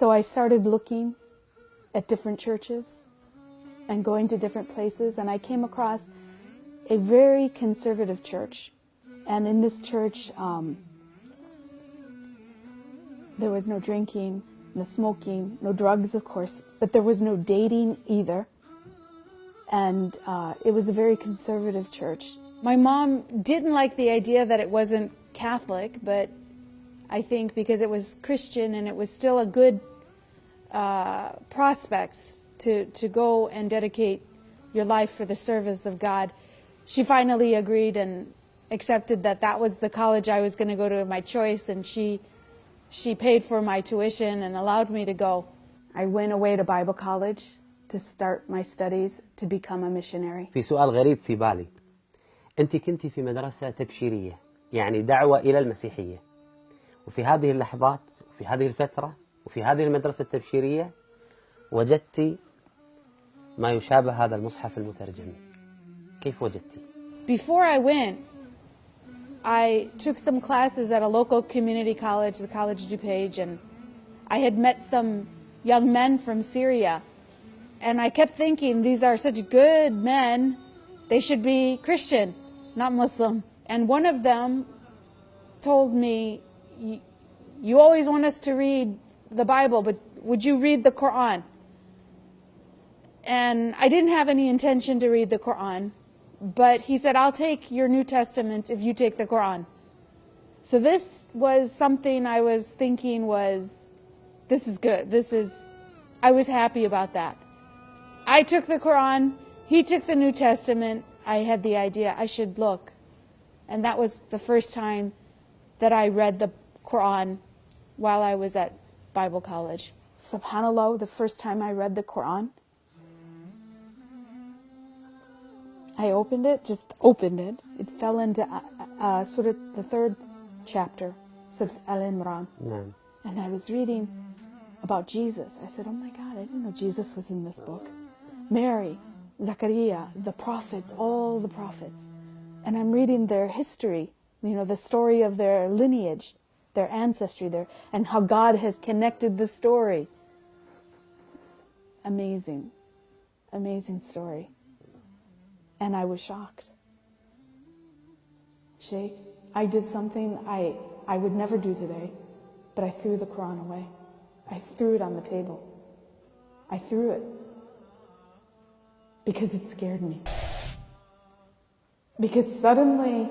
So I started looking at different churches and going to different places, and I came across a very conservative church. And in this church, there was no drinking, no smoking, no drugs, of course, but there was no dating either. And it was a very conservative church. My mom didn't like the idea that it wasn't Catholic, but I think because it was Christian and it was still a good prospect to go and dedicate your life for the service of God, she finally agreed and accepted that that was the college I was going to go to, my choice, and she paid for my tuition and allowed me to go. I went away to Bible college to start my studies to become a missionary. في سؤال غريب في بالي. أنت كنت في مدرسة تبشيرية، يعني دعوة إلى المسيحية. وفي هذه اللحظات وفي هذه الفترة وفي هذه المدرسة التبشيرية وجدت ما يشابه هذا المصحف المترجم. كيف وجدتي؟ Before I went, I took some classes at a local community college, the College DuPage, and I had met some young men from Syria. And I kept thinking, these are such good men, they should be Christian, not Muslim. And one of them told me, you always want us to read the Bible, but would you read the Quran? And I didn't have any intention to read the Quran, but he said, I'll take your New Testament if you take the Quran. So this was something I was thinking this is good. I was happy about that. I took the Quran, he took the New Testament. I had the idea I should look. And that was the first time that I read the Quran while I was at Bible college. SubhanAllah, the first time I read the Quran, I opened it, just opened it. It fell into Surah, the 3rd chapter, Surah Al-Imran. نعم. And I was reading about Jesus. I said, oh my God, I didn't know Jesus was in this book. Mary, Zachariah, the prophets, all the prophets. And I'm reading their history, the story of their lineage, their ancestry, and how God has connected the story. Amazing, amazing story. And I was shocked. Sheikh, I did something I would never do today, but I threw the Quran away. I threw it on the table. I threw it because it scared me. Because suddenly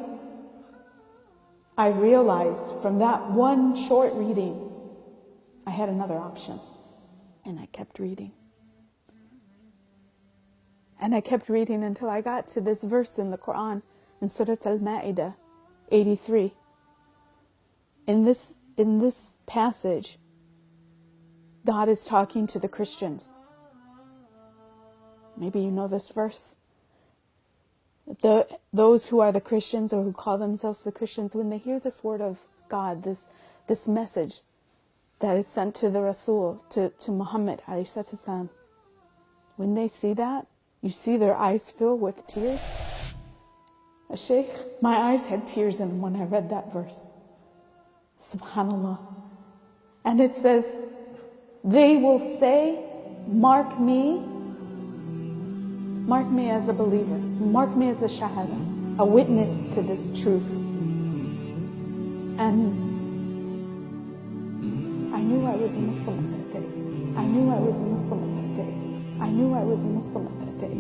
I realized from that one short reading, I had another option. And I kept reading. And I kept reading until I got to this verse in the Quran, in Surah Al-Ma'idah 83. In this passage, God is talking to the Christians. Maybe you know this verse. Those who are the Christians or who call themselves the Christians, when they hear this word of God, this message that is sent to the Rasul, to Muhammad ﷺ, when they see that, you see their eyes fill with tears. Sheikh, my eyes had tears in them when I read that verse. SubhanAllah. And it says, they will say, mark me as a believer, mark me as a shahada, a witness to this truth. And I knew I was a Muslim at that day. I knew I was a Muslim at that day. I knew I was a Muslim at that day.